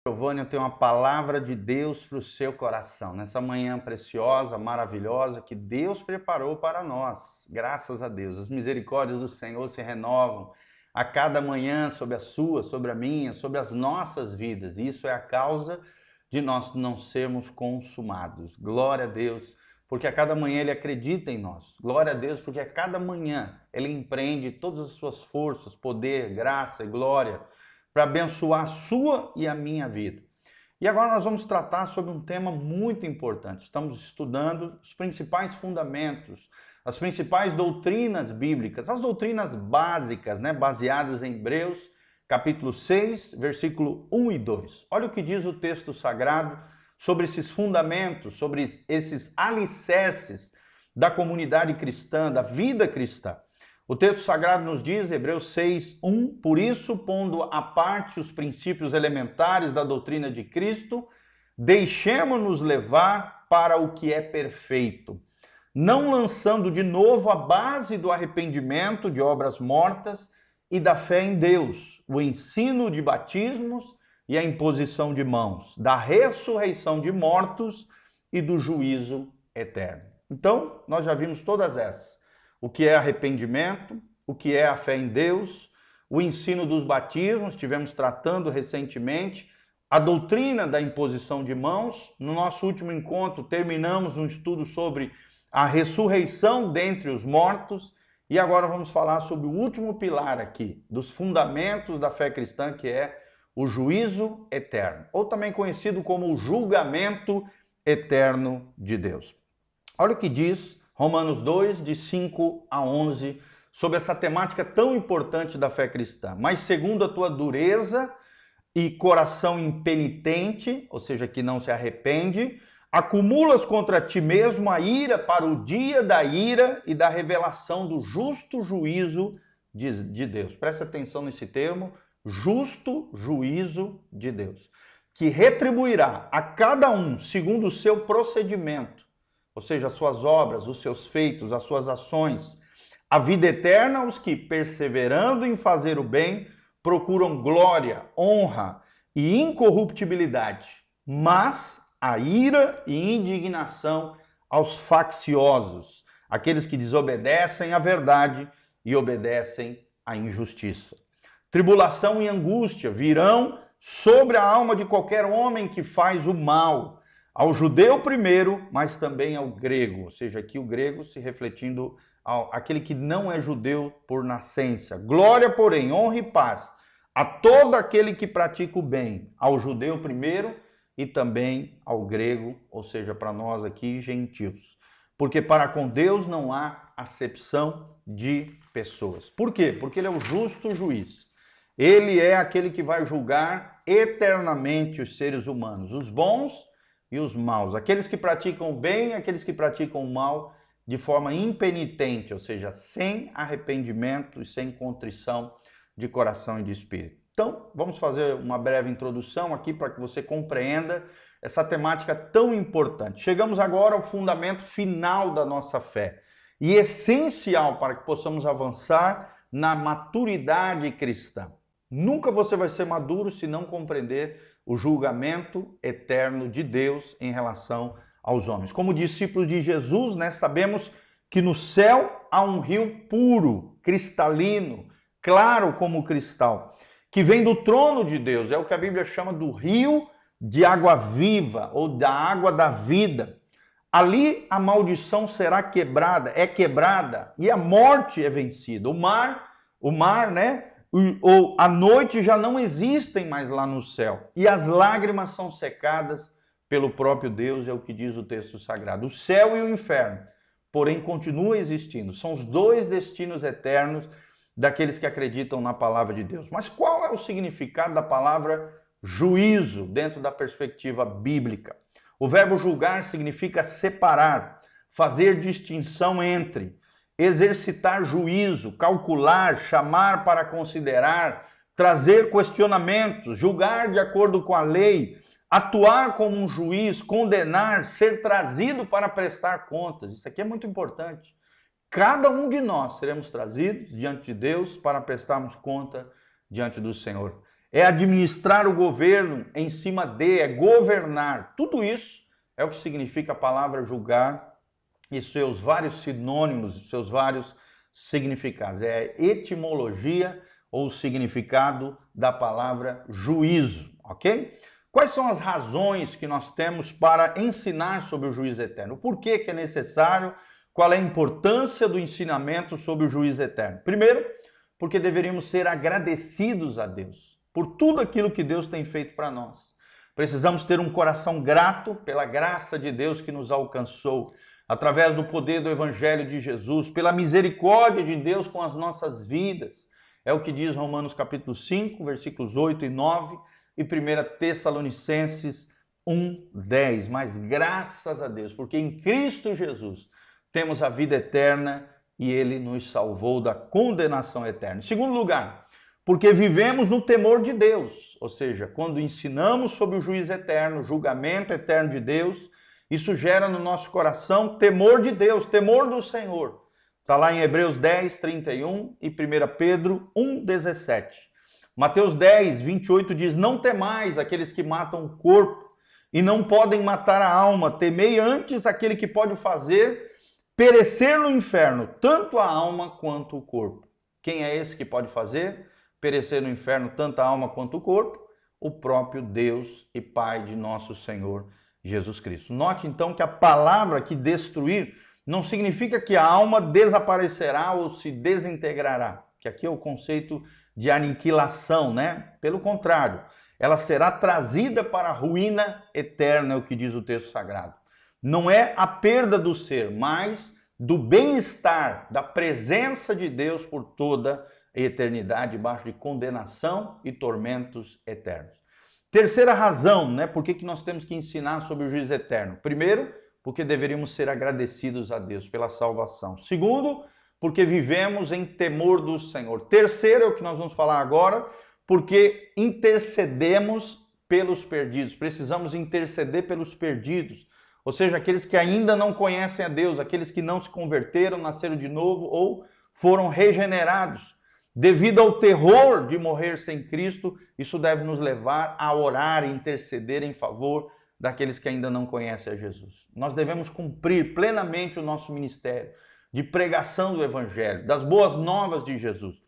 Giovanni, eu tenho uma palavra de Deus para o seu coração, nessa manhã preciosa, maravilhosa, que Deus preparou para nós, graças a Deus. As misericórdias do Senhor se renovam a cada manhã sobre a sua, sobre a minha, sobre as nossas vidas. E isso é a causa de nós não sermos consumados. Glória a Deus, porque a cada manhã Ele acredita em nós. Glória a Deus, porque a cada manhã Ele empreende todas as suas forças, poder, graça e glória, para abençoar a sua e a minha vida. E agora nós vamos tratar sobre um tema muito importante. Estamos estudando os principais fundamentos, as principais doutrinas bíblicas, as doutrinas básicas, baseadas em Hebreus, capítulo 6, versículo 1 e 2. Olha o que diz o texto sagrado sobre esses fundamentos, sobre esses alicerces da comunidade cristã, da vida cristã. O texto sagrado nos diz, Hebreus 6, 1, por isso, pondo à parte os princípios elementares da doutrina de Cristo, deixemo-nos levar para o que é perfeito, não lançando de novo a base do arrependimento de obras mortas e da fé em Deus, o ensino de batismos e a imposição de mãos, da ressurreição de mortos e do juízo eterno. Então, nós já vimos todas essas. O que é arrependimento, o que é a fé em Deus, o ensino dos batismos, estivemos tratando recentemente, a doutrina da imposição de mãos. No nosso último encontro, terminamos um estudo sobre a ressurreição dentre os mortos, e agora vamos falar sobre o último pilar aqui, dos fundamentos da fé cristã, que é o juízo eterno, ou também conhecido como o julgamento eterno de Deus. Olha o que diz Romanos 2, de 5 a 11, sobre essa temática tão importante da fé cristã. Mas segundo a tua dureza e coração impenitente, ou seja, que não se arrepende, acumulas contra ti mesmo a ira para o dia da ira e da revelação do justo juízo de Deus. Presta atenção nesse termo, justo juízo de Deus, que retribuirá a cada um segundo o seu procedimento, ou seja, as suas obras, os seus feitos, as suas ações, a vida eterna aos que, perseverando em fazer o bem, procuram glória, honra e incorruptibilidade, mas a ira e indignação aos facciosos, aqueles que desobedecem à verdade e obedecem à injustiça. Tribulação e angústia virão sobre a alma de qualquer homem que faz o mal, ao judeu primeiro, mas também ao grego, ou seja, aqui o grego se refletindo àquele que não é judeu por nascença. Glória, porém, honra e paz a todo aquele que pratica o bem, ao judeu primeiro e também ao grego, ou seja, para nós aqui, gentios. Porque para com Deus não há acepção de pessoas. Por quê? Porque Ele é o justo juiz. Ele é aquele que vai julgar eternamente os seres humanos, os bons e os maus, aqueles que praticam o bem e aqueles que praticam o mal de forma impenitente, ou seja, sem arrependimento e sem contrição de coração e de espírito. Então, vamos fazer uma breve introdução aqui para que você compreenda essa temática tão importante. Chegamos agora ao fundamento final da nossa fé e essencial para que possamos avançar na maturidade cristã. Nunca você vai ser maduro se não compreender o julgamento eterno de Deus em relação aos homens. Como discípulos de Jesus, sabemos que no céu há um rio puro, cristalino, claro como cristal, que vem do trono de Deus. É o que a Bíblia chama do rio de água viva ou da água da vida. Ali a maldição será quebrada, é quebrada, e a morte é vencida. O mar, ou a noite já não existem mais lá no céu, e as lágrimas são secadas pelo próprio Deus, é o que diz o texto sagrado. O céu e o inferno, porém, continuam existindo. São os dois destinos eternos daqueles que acreditam na palavra de Deus. Mas qual é o significado da palavra juízo dentro da perspectiva bíblica? O verbo julgar significa separar, fazer distinção entre, exercitar juízo, calcular, chamar para considerar, trazer questionamentos, julgar de acordo com a lei, atuar como um juiz, condenar, ser trazido para prestar contas. Isso aqui é muito importante. Cada um de nós seremos trazidos diante de Deus para prestarmos conta diante do Senhor. é administrar o governo em cima de, é governar. Tudo isso é o que significa a palavra julgar e seus vários sinônimos, seus vários significados. É a etimologia ou o significado da palavra juízo, ok? Quais são as razões que nós temos para ensinar sobre o juízo eterno? Por que é necessário? Qual é a importância do ensinamento sobre o juízo eterno? Primeiro, porque deveríamos ser agradecidos a Deus por tudo aquilo que Deus tem feito para nós. Precisamos ter um coração grato pela graça de Deus que nos alcançou, através do poder do Evangelho de Jesus, pela misericórdia de Deus com as nossas vidas. É o que diz Romanos capítulo 5, versículos 8 e 9 e 1 Tessalonicenses 1:10. Mas graças a Deus, porque em Cristo Jesus temos a vida eterna e Ele nos salvou da condenação eterna. Em segundo lugar, porque vivemos no temor de Deus, ou seja, quando ensinamos sobre o juízo eterno, o julgamento eterno de Deus, isso gera no nosso coração temor de Deus, temor do Senhor. Está lá em Hebreus 10, 31 e 1 Pedro 1,17. Mateus 10, 28 diz, não temais aqueles que matam o corpo e não podem matar a alma, temei antes aquele que pode fazer perecer no inferno, tanto a alma quanto o corpo. Quem é esse que pode fazer perecer no inferno tanto a alma quanto o corpo? O próprio Deus e Pai de nosso Senhor Jesus Cristo. Note então que a palavra que destruir não significa que a alma desaparecerá ou se desintegrará, que aqui é o conceito de aniquilação, né? Pelo contrário, ela será trazida para a ruína eterna, é o que diz o texto sagrado. Não é a perda do ser, mas do bem-estar, da presença de Deus por toda a eternidade, debaixo de condenação e tormentos eternos. Terceira razão, né, por que nós temos que ensinar sobre o juízo eterno? Primeiro, porque deveríamos ser agradecidos a Deus pela salvação. Segundo, porque vivemos em temor do Senhor. Terceiro, é o que nós vamos falar agora, porque intercedemos pelos perdidos. Precisamos interceder pelos perdidos. Ou seja, aqueles que ainda não conhecem a Deus, aqueles que não se converteram, nasceram de novo ou foram regenerados. Devido ao terror de morrer sem Cristo, isso deve nos levar a orar e interceder em favor daqueles que ainda não conhecem a Jesus. Nós devemos cumprir plenamente o nosso ministério de pregação do Evangelho, das boas novas de Jesus.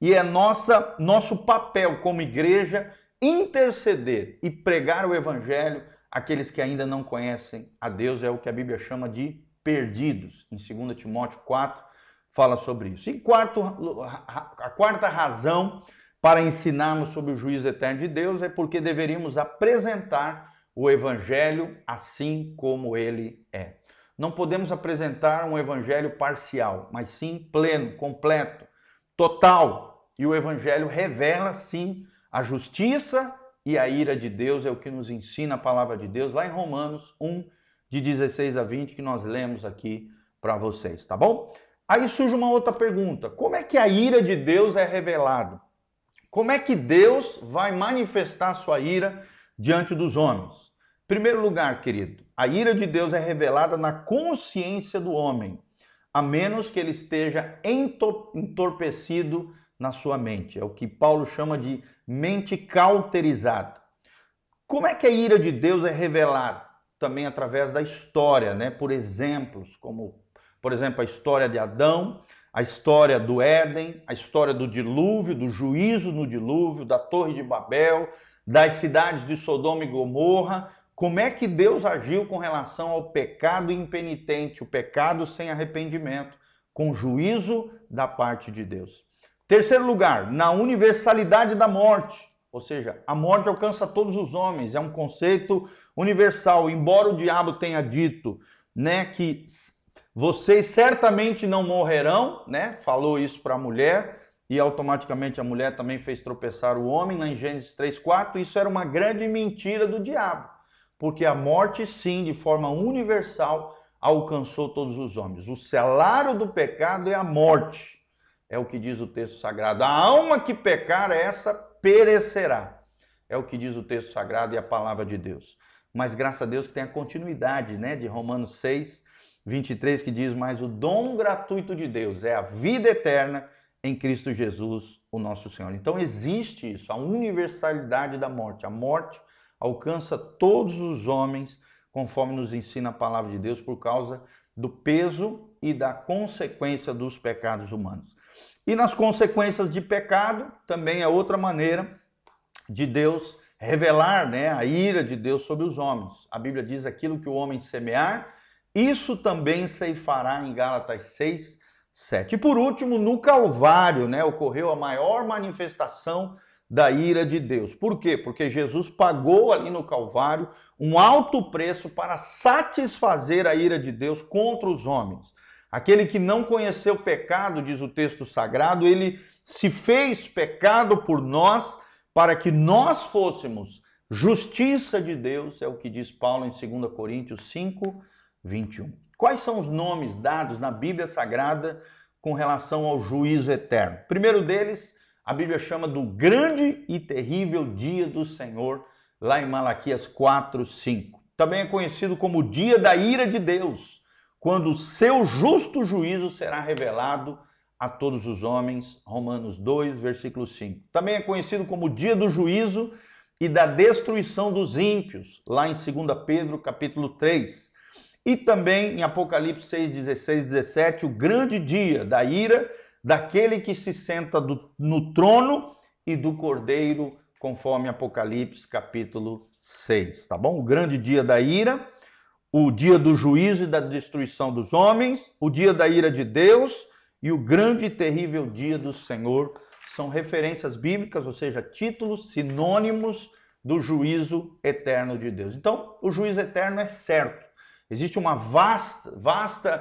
E é nosso papel como igreja interceder e pregar o Evangelho àqueles que ainda não conhecem a Deus, é o que a Bíblia chama de perdidos. Em 2 Timóteo 4, fala sobre isso. E a quarta razão para ensinarmos sobre o juízo eterno de Deus é porque deveríamos apresentar o Evangelho assim como ele é. Não podemos apresentar um Evangelho parcial, mas sim pleno, completo, total. E o Evangelho revela, sim, a justiça e a ira de Deus, é o que nos ensina a palavra de Deus, lá em Romanos 1, de 16 a 20, que nós lemos aqui para vocês, tá bom? Aí surge uma outra pergunta, como é que a ira de Deus é revelada? Como é que Deus vai manifestar sua ira diante dos homens? Em primeiro lugar, querido, a ira de Deus é revelada na consciência do homem, a menos que ele esteja entorpecido na sua mente. É o que Paulo chama de mente cauterizada. Como é que a ira de Deus é revelada? Também através da história, né? Por exemplos, como, por exemplo, a história de Adão, a história do Éden, a história do dilúvio, do juízo no dilúvio, da Torre de Babel, das cidades de Sodoma e Gomorra. Como é que Deus agiu com relação ao pecado impenitente, o pecado sem arrependimento, com juízo da parte de Deus. Terceiro lugar, na universalidade da morte, ou seja, a morte alcança todos os homens, é um conceito universal, embora o diabo tenha dito, né, que vocês certamente não morrerão, né, falou isso para a mulher, e automaticamente a mulher também fez tropeçar o homem, lá em Gênesis 3:4, isso era uma grande mentira do diabo, porque a morte sim, de forma universal, alcançou todos os homens. O salário do pecado é a morte, é o que diz o texto sagrado. A alma que pecar, essa perecerá, é o que diz o texto sagrado e a palavra de Deus. Mas graças a Deus que tem a continuidade, né, de Romanos 6:23, que diz, mas o dom gratuito de Deus é a vida eterna em Cristo Jesus, o nosso Senhor. Então existe isso, a universalidade da morte. A morte alcança todos os homens, conforme nos ensina a palavra de Deus, por causa do peso e da consequência dos pecados humanos. E nas consequências de pecado, também é outra maneira de Deus revelar, né, a ira de Deus sobre os homens. A Bíblia diz: aquilo que o homem semear, isso também ceifará, em Gálatas 6, 7. E por último, no Calvário, né, ocorreu a maior manifestação da ira de Deus. Por quê? Porque Jesus pagou ali no Calvário um alto preço para satisfazer a ira de Deus contra os homens. Aquele que não conheceu pecado, diz o texto sagrado, ele se fez pecado por nós para que nós fôssemos justiça de Deus, é o que diz Paulo em 2 Coríntios 5, 21. Quais são os nomes dados na Bíblia Sagrada com relação ao juízo eterno? O primeiro deles, a Bíblia chama do grande e terrível dia do Senhor, lá em Malaquias 4, 5. Também é conhecido como o dia da ira de Deus, quando o seu justo juízo será revelado a todos os homens, Romanos 2, versículo 5. Também é conhecido como o dia do juízo e da destruição dos ímpios, lá em 2 Pedro, capítulo 3. E também em Apocalipse 6, 16, 17, o grande dia da ira daquele que se senta no trono e do Cordeiro, conforme Apocalipse capítulo 6, tá bom? O grande dia da ira, o dia do juízo e da destruição dos homens, o dia da ira de Deus e o grande e terrível dia do Senhor são referências bíblicas, ou seja, títulos sinônimos do juízo eterno de Deus. Então, o juízo eterno é certo. Existe uma vastas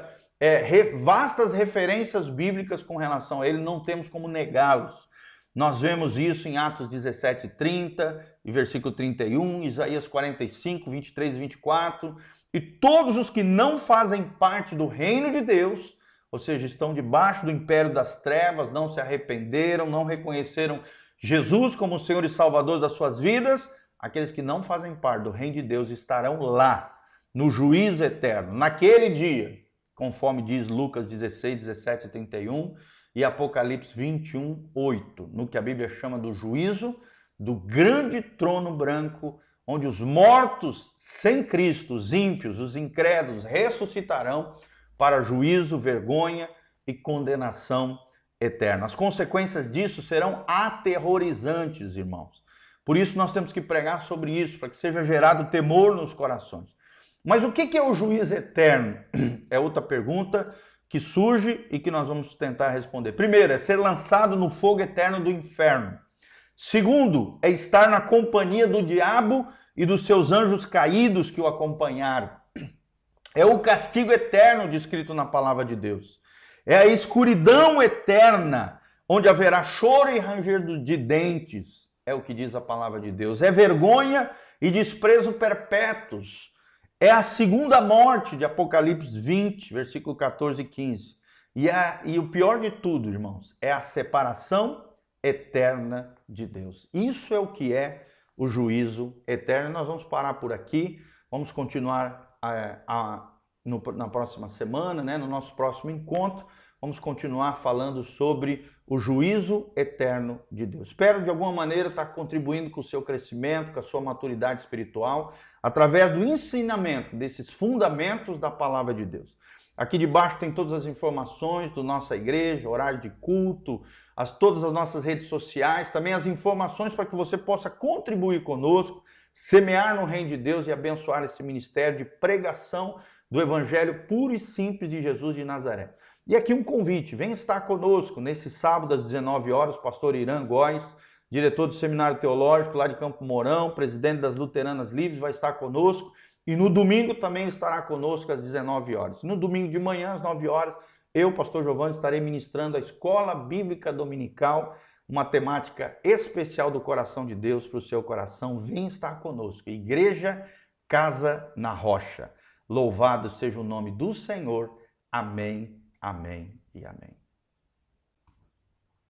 referências bíblicas com relação a ele, não temos como negá-los. Nós vemos isso em Atos 17, 30, e versículo 31, Isaías 45, 23 e 24, e todos os que não fazem parte do reino de Deus, ou seja, estão debaixo do império das trevas, não se arrependeram, não reconheceram Jesus como o Senhor e Salvador das suas vidas, aqueles que não fazem parte do reino de Deus estarão lá, no juízo eterno, naquele dia, conforme diz Lucas 16, 17 e 31 e Apocalipse 21, 8, no que a Bíblia chama do juízo do grande trono branco, onde os mortos sem Cristo, os ímpios, os incrédulos, ressuscitarão para juízo, vergonha e condenação eterna. As consequências disso serão aterrorizantes, irmãos. Por isso nós temos que pregar sobre isso, para que seja gerado temor nos corações. Mas o que é o juízo eterno? É outra pergunta que surge e que nós vamos tentar responder. Primeiro, é ser lançado no fogo eterno do inferno. Segundo, é estar na companhia do diabo e dos seus anjos caídos que o acompanharam. É o castigo eterno descrito na palavra de Deus. É a escuridão eterna, onde haverá choro e ranger de dentes. É o que diz a palavra de Deus. É vergonha e desprezo perpétuos. É a segunda morte de Apocalipse 20, versículo 14 e 15. E o pior de tudo, irmãos, é a separação eterna de Deus. Isso é o que é o juízo eterno. Nós vamos parar por aqui, vamos continuar na próxima semana, né, no nosso próximo encontro, vamos continuar falando sobre o juízo eterno de Deus. Espero de alguma maneira estar contribuindo com o seu crescimento, com a sua maturidade espiritual, através do ensinamento desses fundamentos da palavra de Deus. Aqui debaixo tem todas as informações da nossa igreja, horário de culto, todas as nossas redes sociais, também as informações para que você possa contribuir conosco, semear no reino de Deus e abençoar esse ministério de pregação do evangelho puro e simples de Jesus de Nazaré. E aqui um convite, vem estar conosco nesse sábado às 19 horas, o pastor Irã Góes, diretor do Seminário Teológico lá de Campo Mourão, presidente das Luteranas Livres, vai estar conosco. E no domingo também estará conosco às 19 horas. No domingo de manhã, às 9 horas, eu, pastor Giovanni, estarei ministrando a Escola Bíblica Dominical, uma temática especial do coração de Deus para o seu coração. Vem estar conosco. Igreja Casa na Rocha. Louvado seja o nome do Senhor. Amém, amém e amém.